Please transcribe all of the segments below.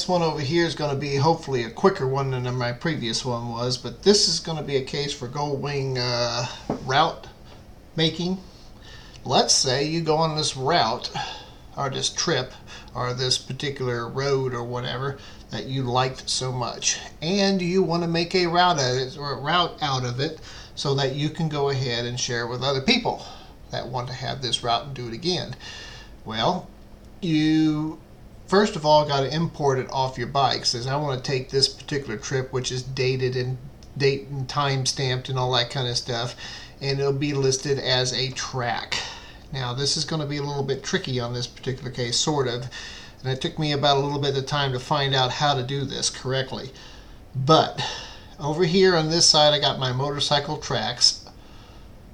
one over here is going to be hopefully a quicker one than my previous one was, but this is going to be a case for Goldwing route making. Let's say you go on this route or this trip or this particular road or whatever that you liked so much, and you want to make a route out of it so that you can go ahead and share with other people that want to have this route and do it again. Well, you first of all got to import it off your bike. Says I want to take this particular trip, which is dated and date and time stamped and all that kind of stuff, and it'll be listed as a track. Now this is going to be a little bit tricky on this particular case, sort of, and it took me about a little bit of time to find out how to do this correctly. But over here on this side I got my motorcycle tracks,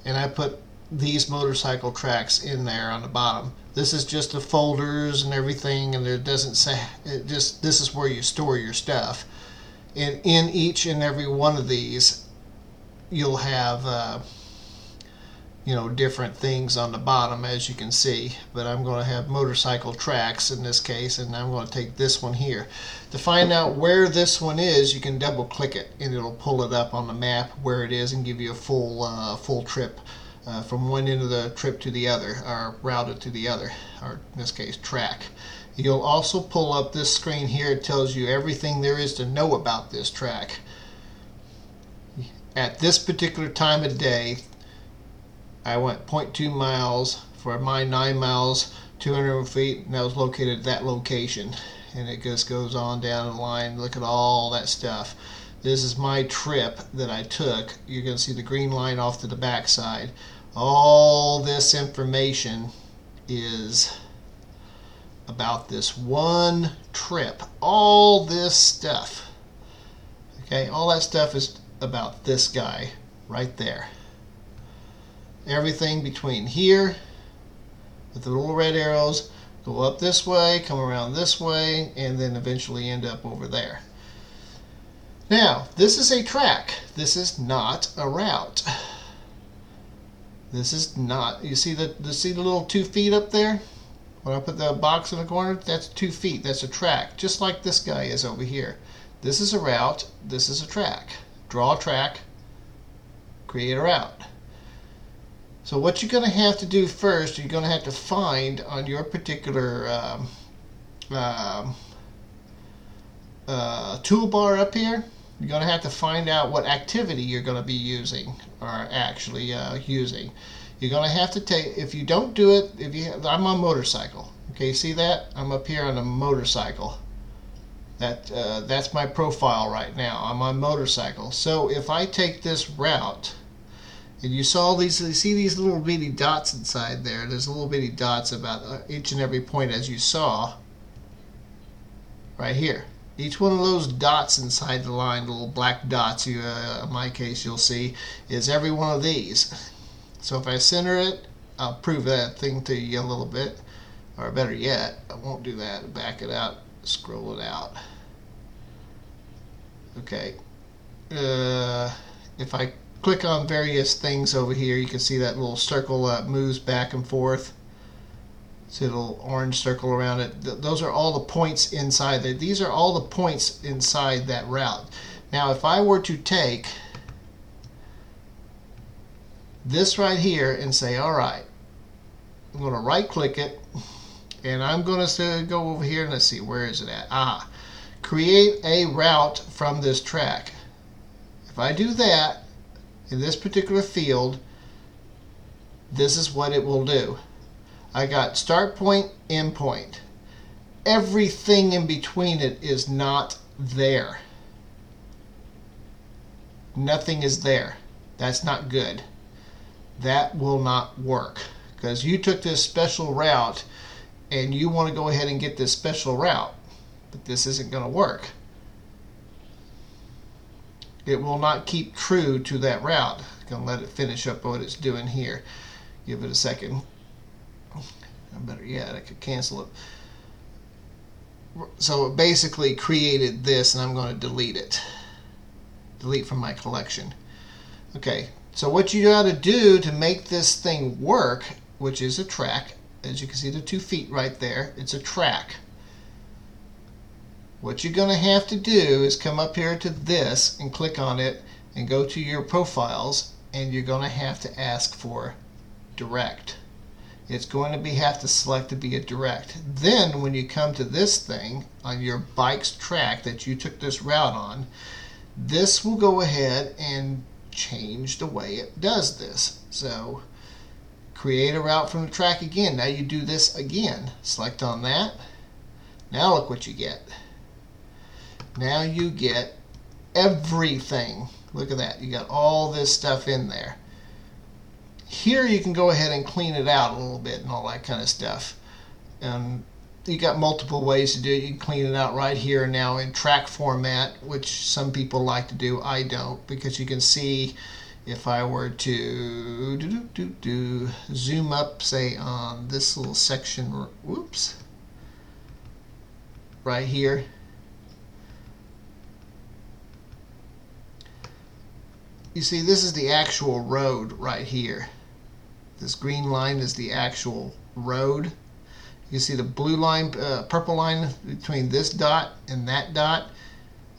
and I put these motorcycle tracks in there on the bottom. This is just the folders and everything, and it doesn't say, it just, this is where you store your stuff. And in each and every one of these you'll have different things on the bottom, as you can see. But I'm going to have motorcycle tracks in this case, and I'm going to take this one here. To find out where this one is, you can double click it and it'll pull it up on the map where it is and give you a full trip from one end of the trip to the other, or routed to the other, or in this case track. You'll also pull up this screen here. It tells you everything there is to know about this track. At this particular time of day, I went 0.2 miles for my 9 miles, 200 feet, and that was located at that location. And it just goes on down the line. Look at all that stuff. This is my trip that I took. You're going to see the green line off to the back side. All this information is about this one trip. All this stuff. Okay, all that stuff is about this guy right there. Everything between here with the little red arrows, go up this way, come around this way, and then eventually end up over there. Now, this is a track. This is not a route. This is not, you see the little 2 feet up there? When I put the box in the corner, that's 2 feet. That's a track, just like this guy is over here. This is a route. This is a track. Draw a track, create a route. So what you're going to have to do first, you're going to have to find on your particular toolbar up here, you're going to have to find out what activity you're going to be using, or actually using. You're going to have to take, if you don't do it, I'm on motorcycle. Okay, see that? I'm up here on a motorcycle. That's my profile right now. I'm on motorcycle. So if I take this route, and you see these little bitty dots inside there. There's little bitty dots about each and every point, as you saw right here. Each one of those dots inside the line, the little black dots, in my case you'll see, is every one of these. So if I center it, I'll prove that thing to you a little bit. Or better yet, I won't do that. Back it out, scroll it out. Okay. If I click on various things over here, you can see that little circle moves back and forth. See a little orange circle around it. Those are all the points inside there. These are all the points inside that route. Now if I were to take this right here and say, alright, I'm going to right click it, and I'm going to go over here and let's see, where is it at? Create a route from this track. If I do that, in this particular field, this is what it will do. I got start point, end point. Everything in between it is not there. Nothing is there. That's not good. That will not work, because you took this special route and you want to go ahead and get this special route, but this isn't going to work. It will not keep true to that route. I'm going to let it finish up what it's doing here. Give it a second. Better yet, I could cancel it. So it basically created this, and I'm going to delete it. Delete from my collection. Okay, so what you got to do to make this thing work, which is a track, as you can see the 2 feet right there, it's a track. what you're going to have to do is come up here to this and click on it and go to your profiles, and you're going to have to ask for direct. It's going to have to select to be a direct. Then when you come to this thing on your bike's track that you took this route on, this will go ahead and change the way it does this. So create a route from the track again. Now you do this again. Select on that. Now look what you get. Now you get everything. Look at that. You got all this stuff in there. Here you can go ahead and clean it out a little bit and all that kind of stuff. You got multiple ways to do it. You can clean it out right here now in track format, which some people like to do. I don't, because you can see if I were to zoom up, say on this little section, whoops, right here. You see, this is the actual road right here. This green line is the actual road. You see the blue line, purple line between this dot and that dot.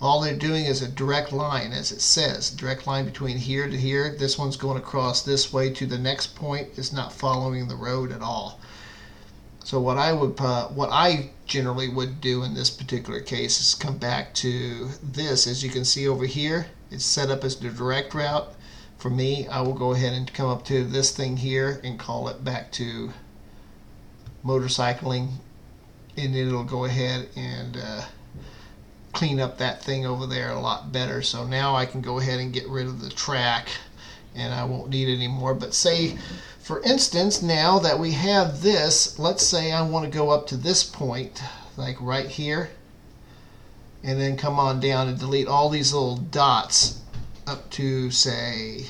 All they're doing is a direct line, as it says, direct line between here to here. This one's going across this way to the next point. It's not following the road at all. So what I generally would do in this particular case is come back to this. As you can see over here, it's set up as the direct route. For me, I will go ahead and come up to this thing here and call it back to motorcycling, and it'll go ahead and clean up that thing over there a lot better. So now I can go ahead and get rid of the track and I won't need it anymore. But say, for instance, now that we have this, let's say I want to go up to this point, like right here, and then come on down and delete all these little dots up to, say,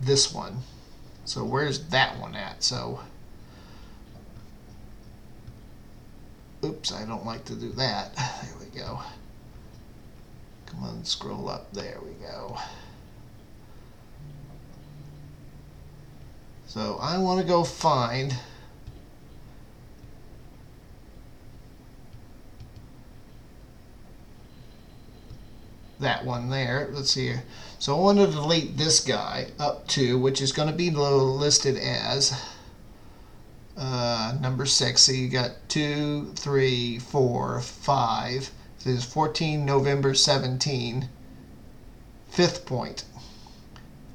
this one. So where's that one at? So, oops, I don't like to do that. There we go. Come on, scroll up. There we go. So I want to go find that one there. Let's see here. So I want to delete this guy up to, which is going to be listed as number 6. So you got 2, 3, 4, 5. So this is 14 November 17. 5th point.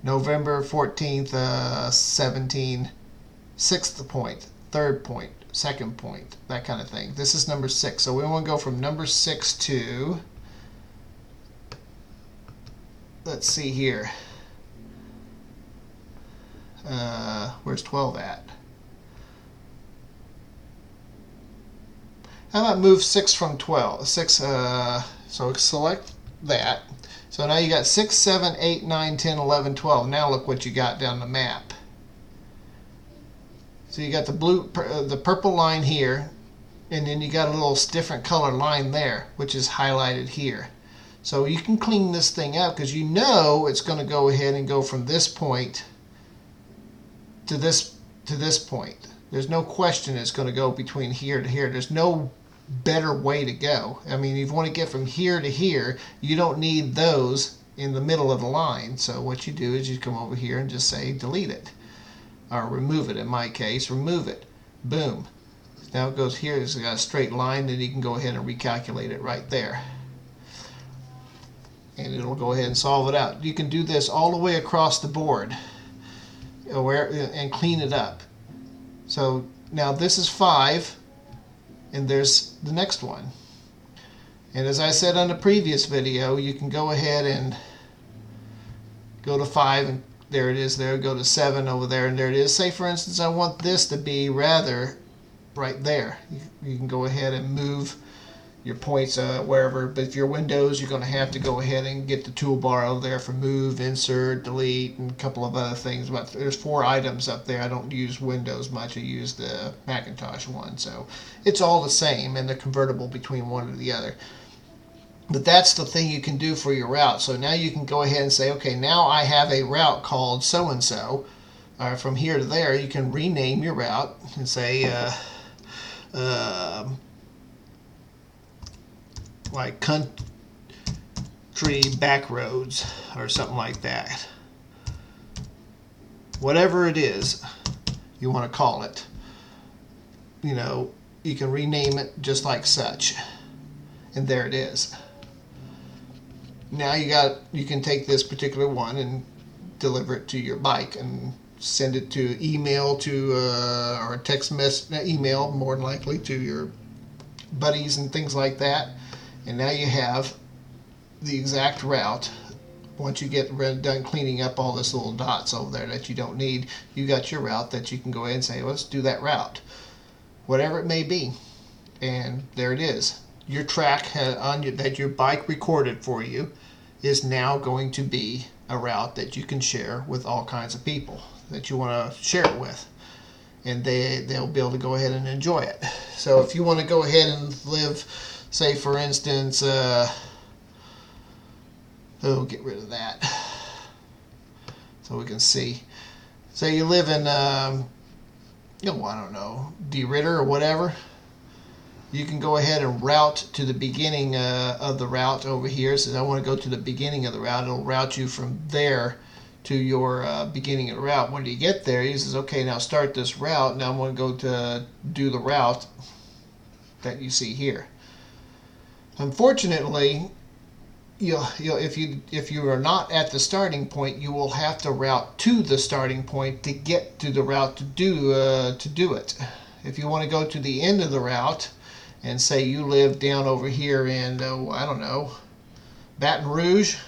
November 14th 17. 6th point. 3rd point. 2nd point. That kind of thing. This is number 6. So we want to go from number 6 to, let's see here. Where's 12 at? How about move 6 from 12? 6. So select that. So now you got 6, 7, 8, 9, 10, 11, 12. Now look what you got down the map. So you got the purple line here, and then you got a little different color line there, which is highlighted here. So you can clean this thing up because you know it's going to go ahead and go from this point to this point. There's no question it's going to go between here to here. There's no better way to go. I mean, if you want to get from here to here, you don't need those in the middle of the line. So what you do is you come over here and just say delete it, or remove it. In my case, remove it. Boom. Now it goes here. It's got a straight line, then you can go ahead and recalculate it right there. And it'll go ahead and solve it out. You can do this all the way across the board and clean it up. So now this is 5, and there's the next one. And as I said on the previous video, you can go ahead and go to 5, and there it is there. Go to 7 over there, and there it is. Say, for instance, I want this to be rather right there. You can go ahead and move your points wherever, but if you're Windows, you're going to have to go ahead and get the toolbar over there for move, insert, delete, and a couple of other things. But there's 4 items up there. I don't use Windows much. I use the Macintosh one, so it's all the same, and they're convertible between one or the other. But that's the thing you can do for your route. So now you can go ahead and say, okay, now I have a route called so-and-so. From here to there, you can rename your route and say like country back roads or something like that. Whatever it is you want to call it, you know, you can rename it just like such. And there it is. Now you can take this particular one and deliver it to your bike and send it to email to or text message, email more than likely, to your buddies and things like that. And now you have the exact route. Once you get done cleaning up all this little dots over there that you don't need, you got your route that you can go ahead and say, well, let's do that route, whatever it may be. And there it is. Your track that your bike recorded for you is now going to be a route that you can share with all kinds of people that you want to share it with, and they'll be able to go ahead and enjoy it. So if you want to go ahead and live, say for instance, get rid of that so we can see. Say you live in, I don't know, DeRidder or whatever. You can go ahead and route to the beginning of the route over here. So I want to go to the beginning of the route. It'll route you from there to your beginning of the route. When you get there, he says, okay, now start this route. Now I'm going to go to do the route that you see here. Unfortunately, if you are not at the starting point, you will have to route to the starting point to get to the route to do it. If you want to go to the end of the route, and say you live down over here in, I don't know, Baton Rouge,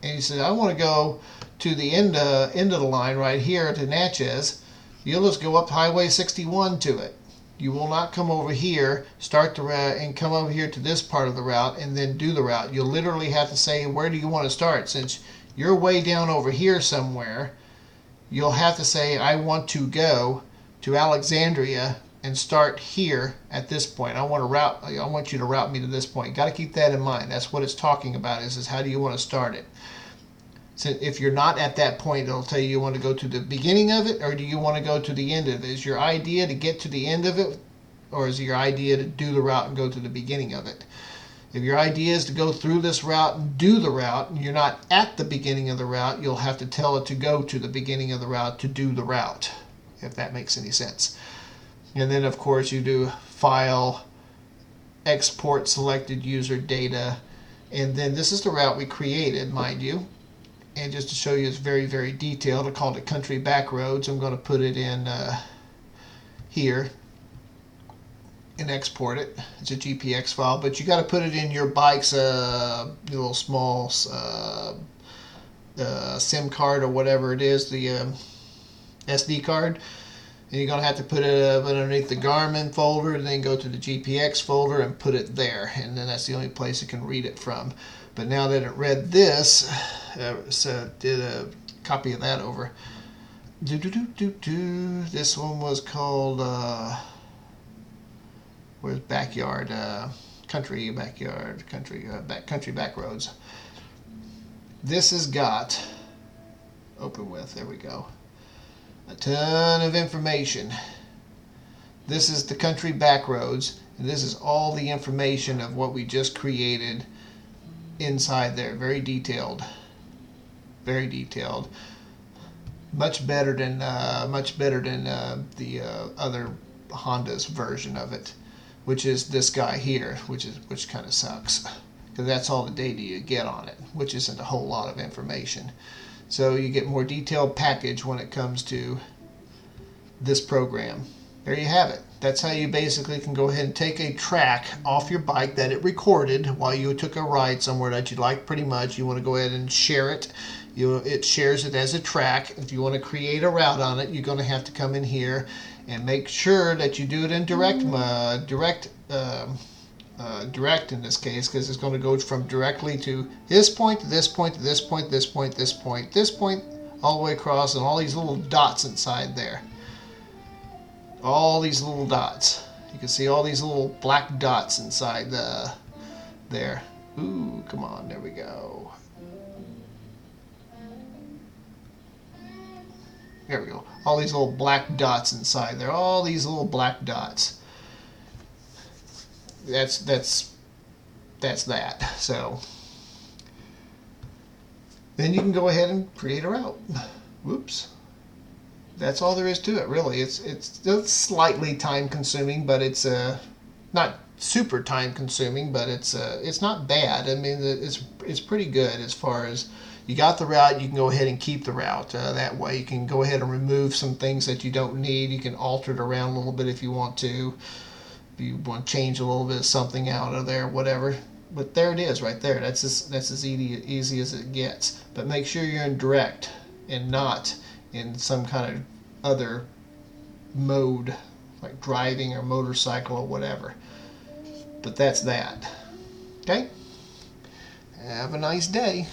and you say, I want to go to the end of the line right here to Natchez, you'll just go up Highway 61 to it. You will not come over here, start the route, and come over here to this part of the route, and then do the route. You'll literally have to say, where do you want to start? Since you're way down over here somewhere, you'll have to say, I want to go to Alexandria and start here at this point. I want you to route me to this point. Got to keep that in mind. That's what it's talking about, is how do you want to start it. So if you're not at that point, it'll tell you want to go to the beginning of it, or do you want to go to the end of it? Is your idea to get to the end of it, or is your idea to do the route and go to the beginning of it? If your idea is to go through this route and do the route, and you're not at the beginning of the route, you'll have to tell it to go to the beginning of the route to do the route, if that makes any sense. And then, of course, you do file, export selected user data. And then this is the route we created, mind you. And just to show you, it's very, very detailed. I called it Country Back Roads. I'm going to put it in here and export it. It's a GPX file, but you got to put it in your bike's little small SIM card or whatever it is, the SD card. And you're going to have to put it underneath the Garmin folder, and then go to the GPX folder and put it there. And then that's the only place it can read it from. But now that it read this, so did a copy of that over. This one was called, where's Backyard? Country Back Roads. This has got, open with, there we go, a ton of information. This is the Country Back Roads, and this is all the information of what we just created inside there. Very detailed, very detailed. Much better than the other Honda's version of it, which is this guy here, which kind of sucks, because that's all the data you get on it, which isn't a whole lot of information. So you get more detailed package when it comes to this program. There you have it. That's how you basically can go ahead and take a track off your bike that it recorded while you took a ride somewhere that you like pretty much. You want to go ahead and share it. It shares it as a track. If you want to create a route on it, you're going to have to come in here and make sure that you do it in direct in this case, because it's going to go from directly to this point to this point to this point, this point, this point, this point, all the way across, and all these little dots inside there. All these little dots. You can see all these little black dots inside there. Ooh, come on, there we go. There we go. All these little black dots inside there. All these little black dots. That's that's that. So then you can go ahead and create a route. Whoops. That's all there is to it, really. It's still slightly time consuming, but it's not super time consuming, but it's not bad. I mean, it's pretty good as far as you got the route. You can go ahead and keep the route. That way, you can go ahead and remove some things that you don't need. You can alter it around a little bit if you want to. If you want to change a little bit of something out of there, whatever. But there it is, right there. That's as easy as it gets. But make sure you're in direct and not in some kind of other mode, like driving or motorcycle or whatever. But that's that. Okay? Have a nice day.